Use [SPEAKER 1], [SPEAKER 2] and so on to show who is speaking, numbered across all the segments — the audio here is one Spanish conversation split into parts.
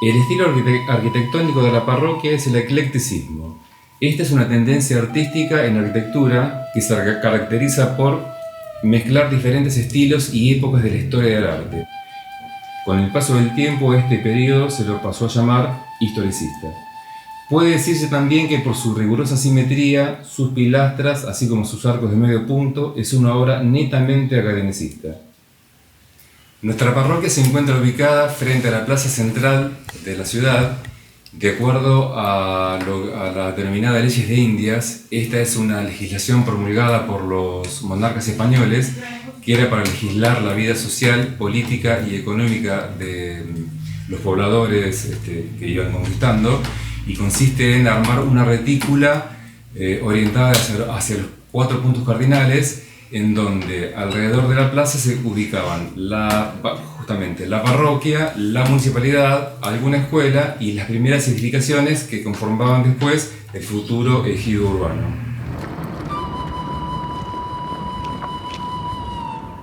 [SPEAKER 1] El estilo arquitectónico de la parroquia es el eclecticismo. Esta es una tendencia artística en arquitectura que se caracteriza por mezclar diferentes estilos y épocas de la historia del arte. Con el paso del tiempo, este periodo se lo pasó a llamar historicista. Puede decirse también que por su rigurosa simetría, sus pilastras, así como sus arcos de medio punto, es una obra netamente academicista. Nuestra parroquia se encuentra ubicada frente a la plaza central de la ciudad. De acuerdo a las denominadas leyes de Indias, esta es una legislación promulgada por los monarcas españoles que era para legislar la vida social, política y económica de los pobladores que iban conquistando, y consiste en armar una retícula orientada hacia los 4 puntos cardinales, en donde alrededor de la plaza se ubicaban justamente la parroquia, la municipalidad, alguna escuela y las primeras edificaciones que conformaban después el futuro ejido urbano.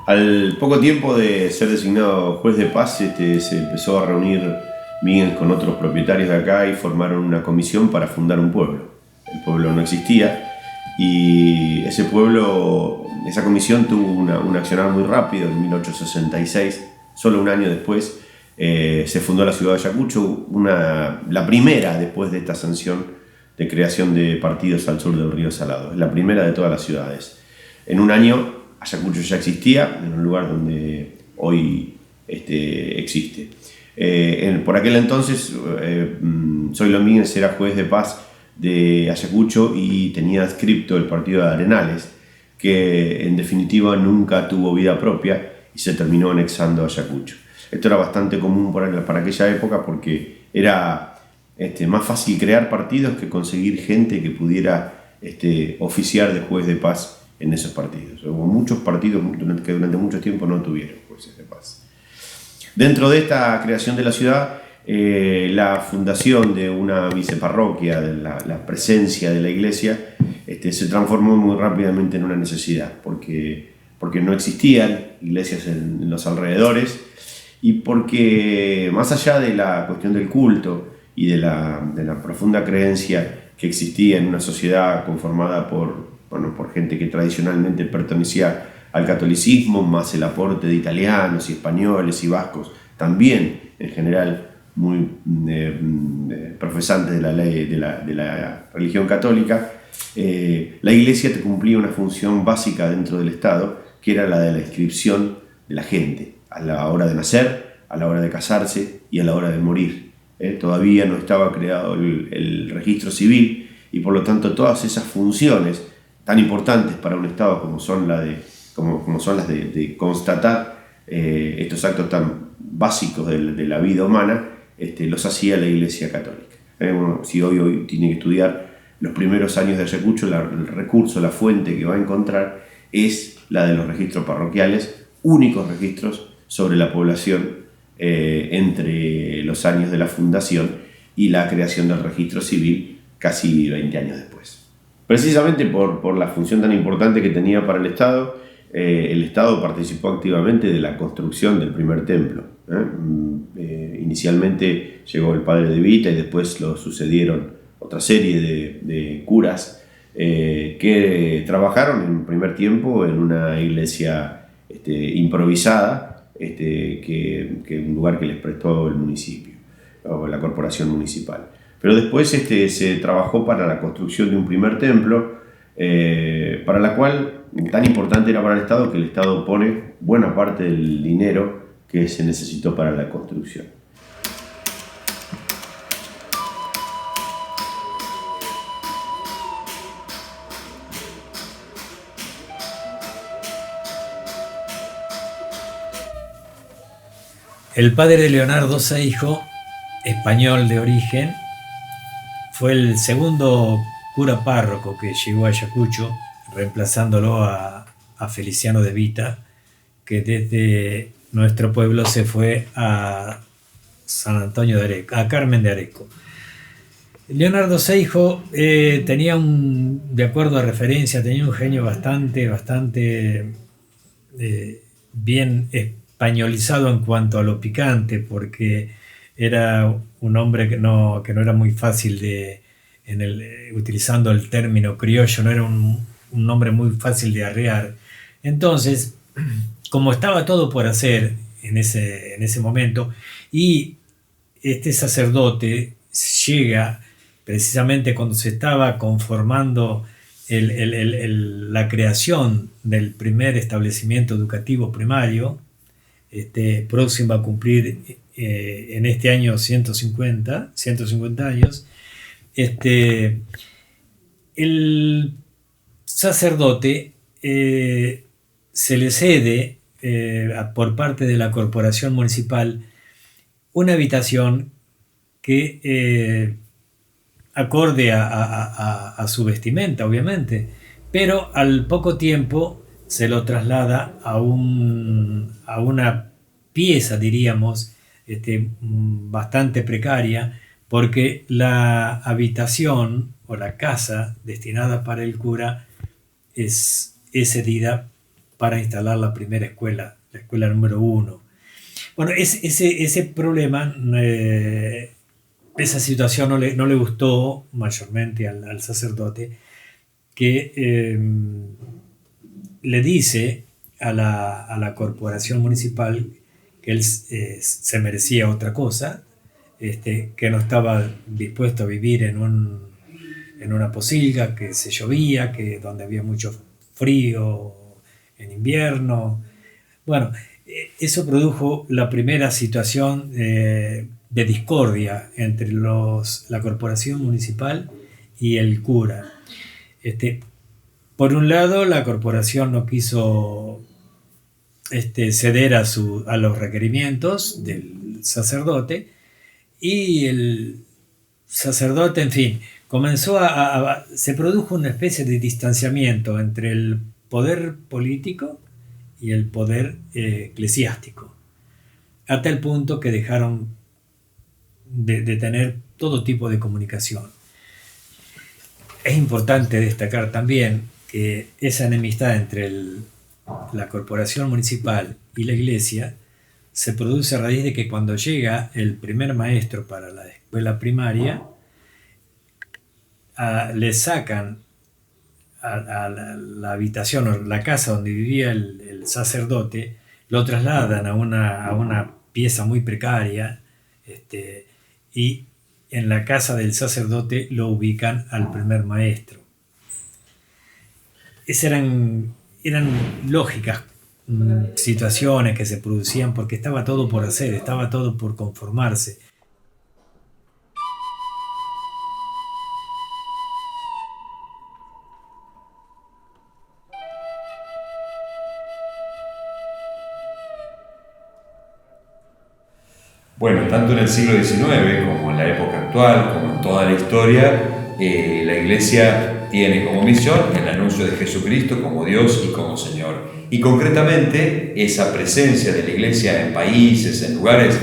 [SPEAKER 2] Al poco tiempo de ser designado juez de paz, se empezó a reunir Miguel con otros propietarios de acá y formaron una comisión para fundar un pueblo. El pueblo no existía y esa comisión tuvo un accionar muy rápido. En 1866, solo un año después, se fundó la ciudad de Ayacucho, la primera después de esta sanción de creación de partidos al sur del río Salado. Es la primera de todas las ciudades. En un año Ayacucho ya existía, en un lugar donde hoy existe. Por aquel entonces, Zoilo Míguez era juez de paz de Ayacucho y tenía adscripto el partido de Arenales, que en definitiva nunca tuvo vida propia y se terminó anexando a Ayacucho. Esto era bastante común para aquella época porque era más fácil crear partidos que conseguir gente que pudiera oficiar de juez de paz en esos partidos. Hubo muchos partidos que durante mucho tiempo no tuvieron jueces de paz. Dentro de esta creación de la ciudad, la fundación de una viceparroquia, de la presencia de la iglesia, se transformó muy rápidamente en una necesidad, porque no existían iglesias en los alrededores y porque más allá de la cuestión del culto y de la profunda creencia que existía en una sociedad conformada por gente que tradicionalmente pertenecía al catolicismo, más el aporte de italianos y españoles y vascos, también en general muy profesantes de la ley de la religión católica, la iglesia cumplía una función básica dentro del Estado, que era la de la inscripción de la gente a la hora de nacer, a la hora de casarse y a la hora de morir. Todavía no estaba creado el registro civil y por lo tanto todas esas funciones tan importantes para un Estado como son las de constatar estos actos tan básicos de la vida humana, los hacía la Iglesia Católica. Si hoy tiene que estudiar los primeros años de Ayacucho, el recurso, la fuente que va a encontrar es la de los registros parroquiales, únicos registros sobre la población entre los años de la fundación y la creación del registro civil casi 20 años después. Precisamente por la función tan importante que tenía para el Estado participó activamente de la construcción del primer templo. Inicialmente llegó el padre de Vita y después lo sucedieron otra serie de curas que trabajaron en primer tiempo en una iglesia improvisada, que un lugar que les prestó el municipio, o la corporación municipal. Pero después se trabajó para la construcción de un primer templo, para la cual tan importante era para el Estado que el Estado pone buena parte del dinero que se necesitó para la construcción.
[SPEAKER 3] El padre de Leonardo Seijo, español de origen, fue el segundo cura párroco que llegó a Ayacucho, reemplazándolo a Feliciano de Vita, que desde nuestro pueblo se fue a San Antonio de Areco, a Carmen de Areco. Leonardo Seijo tenía de acuerdo a referencia, tenía un genio bastante bien españolizado en cuanto a lo picante, porque era un hombre que no era muy fácil utilizando el término criollo, no era un nombre muy fácil de arrear. Entonces, como estaba todo por hacer en ese momento, y este sacerdote llega precisamente cuando se estaba conformando la creación del primer establecimiento educativo primario, próximo a cumplir en este año 150 años, el sacerdote se le cede por parte de la corporación municipal una habitación que acorde a su vestimenta, obviamente, pero al poco tiempo se lo traslada a una pieza, diríamos, bastante precaria, porque la habitación o la casa destinada para el cura es cedida para instalar la primera escuela, la escuela número 1. Bueno, ese problema, esa situación no le gustó mayormente al sacerdote, que le dice a la corporación municipal que él se merecía otra cosa, que no estaba dispuesto a vivir en una posilga, que se llovía, que donde había mucho frío en invierno. Bueno, eso produjo la primera situación de discordia entre la corporación municipal y el cura. Por un lado, la corporación no quiso ceder a los requerimientos del sacerdote, y el sacerdote, en fin, se produjo una especie de distanciamiento entre el poder político y el poder eclesiástico, hasta el punto que dejaron de tener todo tipo de comunicación. Es importante destacar también que esa enemistad entre la corporación municipal y la iglesia se produce a raíz de que cuando llega el primer maestro para la escuela primaria, le sacan a la habitación o la casa donde vivía el sacerdote, lo trasladan a una pieza muy precaria, y en la casa del sacerdote lo ubican al primer maestro. Esas eran lógicas situaciones que se producían porque estaba todo por hacer, estaba todo por conformarse.
[SPEAKER 4] Bueno, tanto en el siglo XIX como en la época actual, como en toda la historia, la Iglesia tiene como misión el anuncio de Jesucristo como Dios y como Señor. Y concretamente, esa presencia de la Iglesia en países, en lugares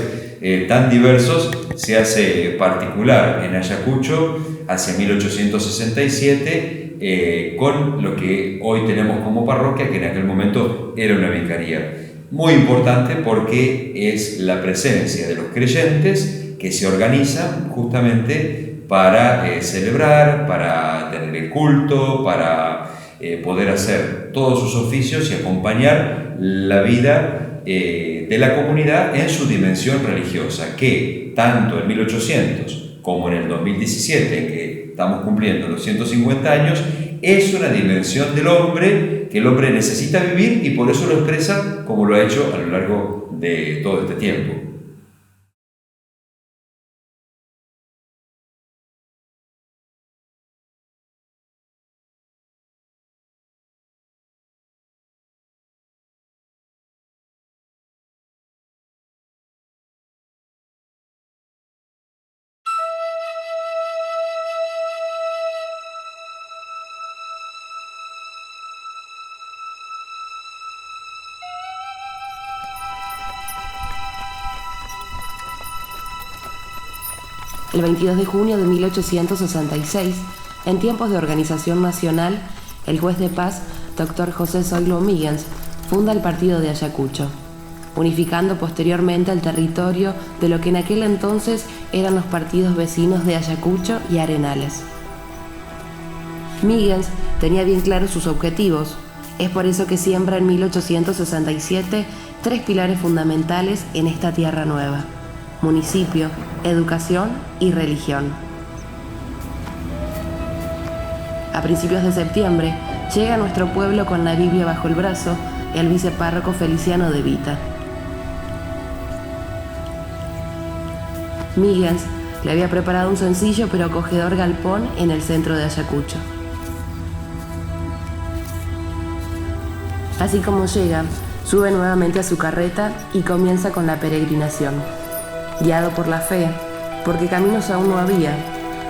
[SPEAKER 4] tan diversos, se hace particular en Ayacucho hacia 1867, con lo que hoy tenemos como parroquia, que en aquel momento era una vicaría. Muy importante porque es la presencia de los creyentes que se organizan justamente para celebrar, para tener el culto, para poder hacer todos sus oficios y acompañar la vida de la comunidad en su dimensión religiosa, que tanto en 1800 como en el 2017, en que estamos cumpliendo los 150 años, es una dimensión del hombre que el hombre necesita vivir, y por eso lo expresa como lo ha hecho a lo largo de todo este tiempo.
[SPEAKER 5] El 22 de junio de 1866, en tiempos de organización nacional, el juez de paz, Dr. José Zoilo Míguez, funda el partido de Ayacucho, unificando posteriormente el territorio de lo que en aquel entonces eran los partidos vecinos de Ayacucho y Arenales. Miggins tenía bien claros sus objetivos. Es por eso que siembra en 1867 tres pilares fundamentales en esta tierra nueva: municipio, educación y religión. A principios de septiembre llega a nuestro pueblo con la Biblia bajo el brazo el vicepárroco Feliciano de Vita. Miggins le había preparado un sencillo pero acogedor galpón en el centro de Ayacucho. Así como llega, sube nuevamente a su carreta y comienza con la peregrinación. Guiado por la fe, porque caminos aún no había,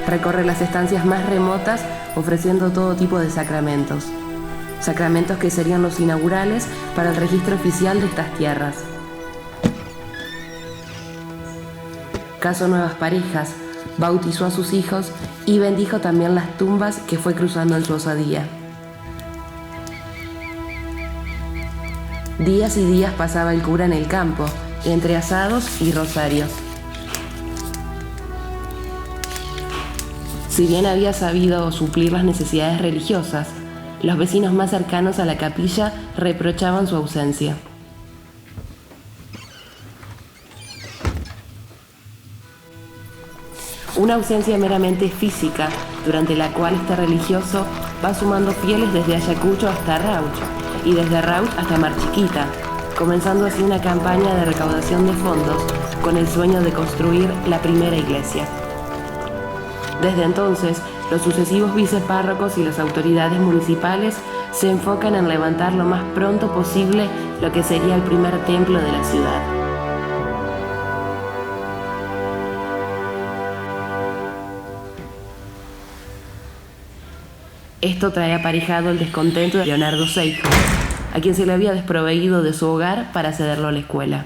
[SPEAKER 5] recorre las estancias más remotas ofreciendo todo tipo de sacramentos. Sacramentos que serían los inaugurales para el registro oficial de estas tierras. Casó nuevas parejas, bautizó a sus hijos y bendijo también las tumbas que fue cruzando en su osadía. Días y días pasaba el cura en el campo, entre asados y rosarios. Si bien había sabido suplir las necesidades religiosas, los vecinos más cercanos a la capilla reprochaban su ausencia. Una ausencia meramente física, durante la cual este religioso va sumando fieles desde Ayacucho hasta Rauch, y desde Rauch hasta Mar Chiquita, comenzando así una campaña de recaudación de fondos con el sueño de construir la primera iglesia. Desde entonces, los sucesivos vicepárrocos y las autoridades municipales se enfocan en levantar lo más pronto posible lo que sería el primer templo de la ciudad. Esto trae aparejado el descontento de Leonardo Seijo, a quien se le había desproveído de su hogar para cederlo a la escuela.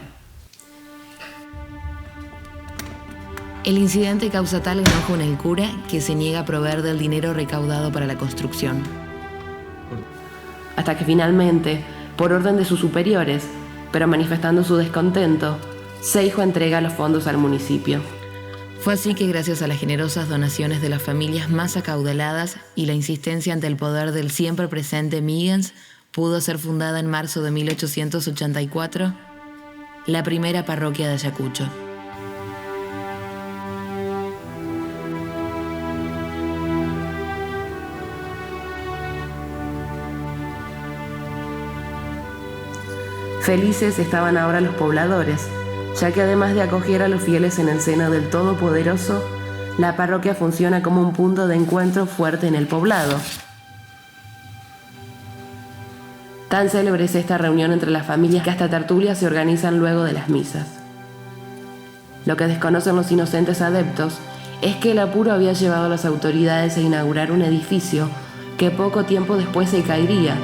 [SPEAKER 5] El incidente causa tal enojo en el cura que se niega a proveer del dinero recaudado para la construcción. Hasta que finalmente, por orden de sus superiores, pero manifestando su descontento, Seijo entrega los fondos al municipio. Fue así que, gracias a las generosas donaciones de las familias más acaudaladas y la insistencia ante el poder del siempre presente Miggins, pudo ser fundada en marzo de 1884 la primera parroquia de Ayacucho. Felices estaban ahora los pobladores, ya que además de acoger a los fieles en el seno del Todopoderoso, la parroquia funciona como un punto de encuentro fuerte en el poblado. Tan célebre es esta reunión entre las familias que hasta tertulias se organizan luego de las misas. Lo que desconocen los inocentes adeptos es que el apuro había llevado a las autoridades a inaugurar un edificio que poco tiempo después se caería.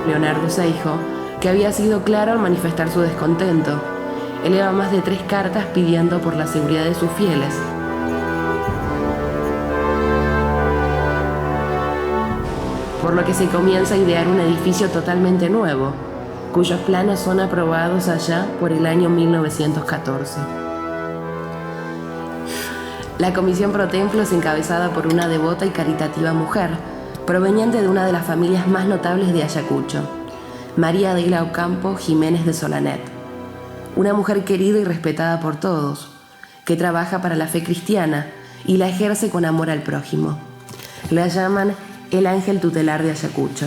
[SPEAKER 5] Leonardo Seijo, que había sido claro al manifestar su descontento, eleva más de 3 cartas pidiendo por la seguridad de sus fieles. Por lo que se comienza a idear un edificio totalmente nuevo, cuyos planos son aprobados allá por el año 1914. La comisión pro templo es encabezada por una devota y caritativa mujer, proveniente de una de las familias más notables de Ayacucho, María Adela Ocampo Jiménez de Solanet, una mujer querida y respetada por todos, que trabaja para la fe cristiana y la ejerce con amor al prójimo. La llaman el ángel tutelar de Ayacucho.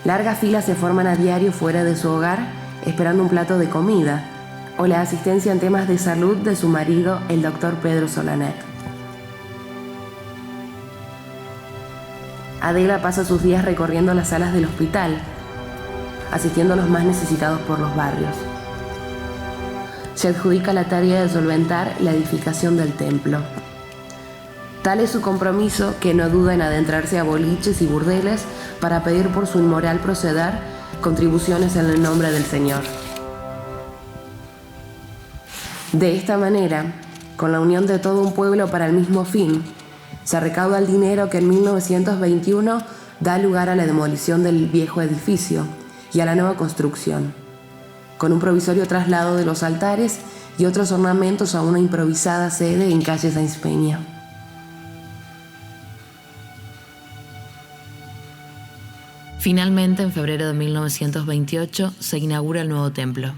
[SPEAKER 5] Largas filas se forman a diario fuera de su hogar esperando un plato de comida o la asistencia en temas de salud de su marido, el doctor Pedro Solanet. Adela pasa sus días recorriendo las salas del hospital, asistiendo a los más necesitados por los barrios. Se adjudica la tarea de solventar la edificación del templo. Tal es su compromiso que no duda en adentrarse a boliches y burdeles para pedir por su inmoral proceder contribuciones en el nombre del Señor. De esta manera, con la unión de todo un pueblo para el mismo fin, se recauda el dinero que en 1921 da lugar a la demolición del viejo edificio y a la nueva construcción, con un provisorio traslado de los altares y otros ornamentos a una improvisada sede en calle Sáenz Peña.
[SPEAKER 6] Finalmente, en febrero de 1928, se inaugura el nuevo templo.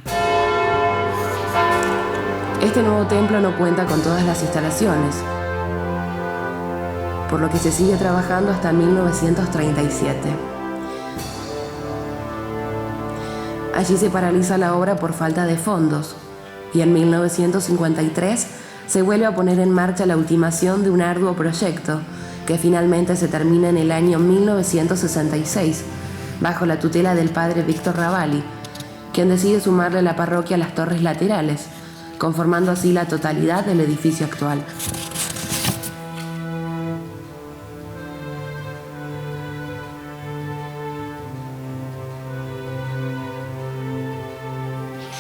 [SPEAKER 5] Este nuevo templo no cuenta con todas las instalaciones, por lo que se sigue trabajando hasta 1937. Allí se paraliza la obra por falta de fondos y en 1953 se vuelve a poner en marcha la ultimación de un arduo proyecto que finalmente se termina en el año 1966 bajo la tutela del padre Víctor Ravalli, quien decide sumarle la parroquia a las torres laterales, conformando así la totalidad del edificio actual.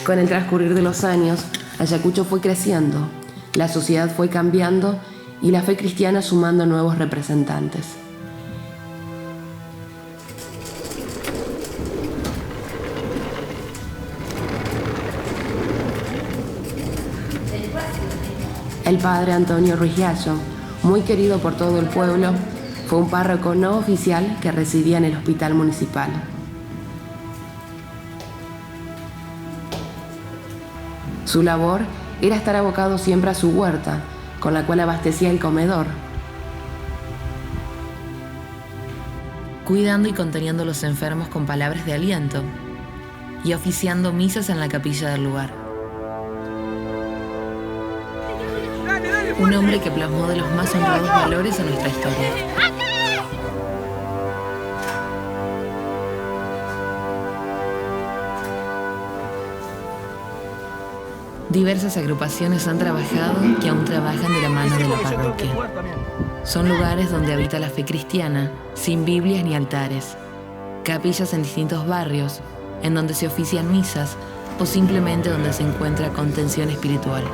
[SPEAKER 5] Con el transcurrir de los años, Ayacucho fue creciendo, la sociedad fue cambiando y la fe cristiana sumando nuevos representantes. El padre Antonio Ruiz Gallo, muy querido por todo el pueblo, fue un párroco no oficial que residía en el hospital municipal. Su labor era estar abocado siempre a su huerta, con la cual abastecía el comedor,
[SPEAKER 6] cuidando y conteniendo a los enfermos con palabras de aliento y oficiando misas en la capilla del lugar. Un hombre que plasmó de los más honrados valores en nuestra historia. Diversas agrupaciones han trabajado y aún trabajan de la mano de la parroquia. Son lugares donde habita la fe cristiana, sin Biblias ni altares. Capillas en distintos barrios, en donde se ofician misas o simplemente donde se encuentra contención espiritual.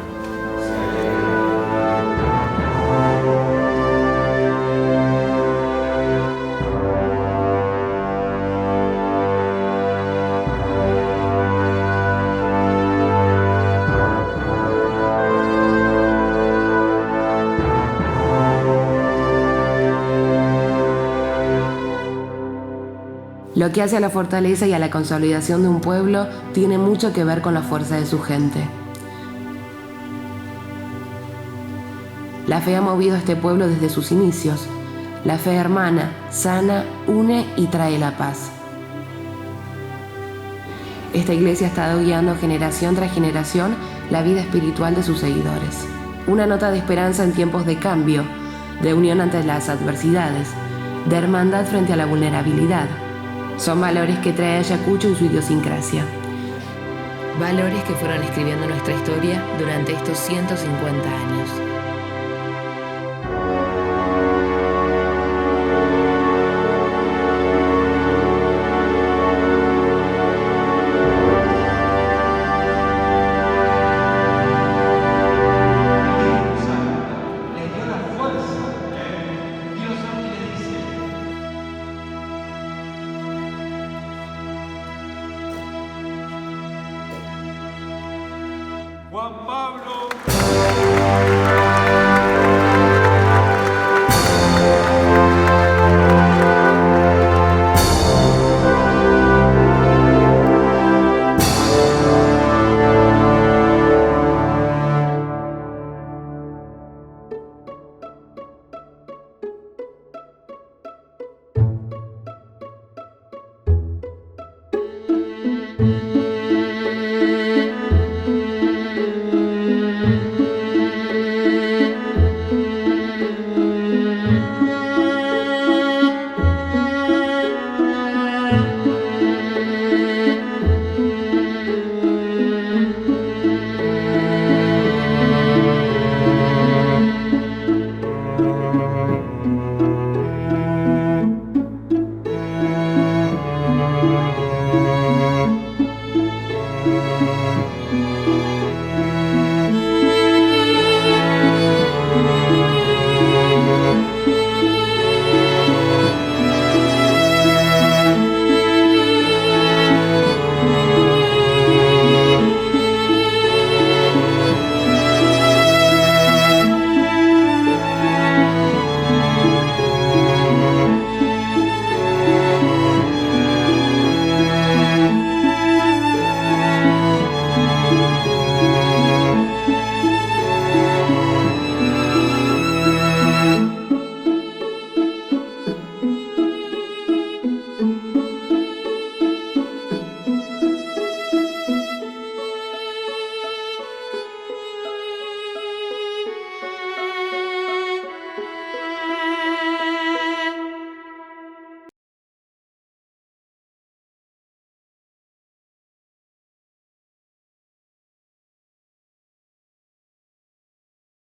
[SPEAKER 5] Lo que hace a la fortaleza y a la consolidación de un pueblo tiene mucho que ver con la fuerza de su gente. La fe ha movido a este pueblo desde sus inicios. La fe hermana, sana, une y trae la paz. Esta iglesia ha estado guiando generación tras generación la vida espiritual de sus seguidores. Una nota de esperanza en tiempos de cambio, de unión ante las adversidades, de hermandad frente a la vulnerabilidad. Son valores que trae Ayacucho en su idiosincrasia.
[SPEAKER 6] Valores que fueron escribiendo nuestra historia durante estos 150 años.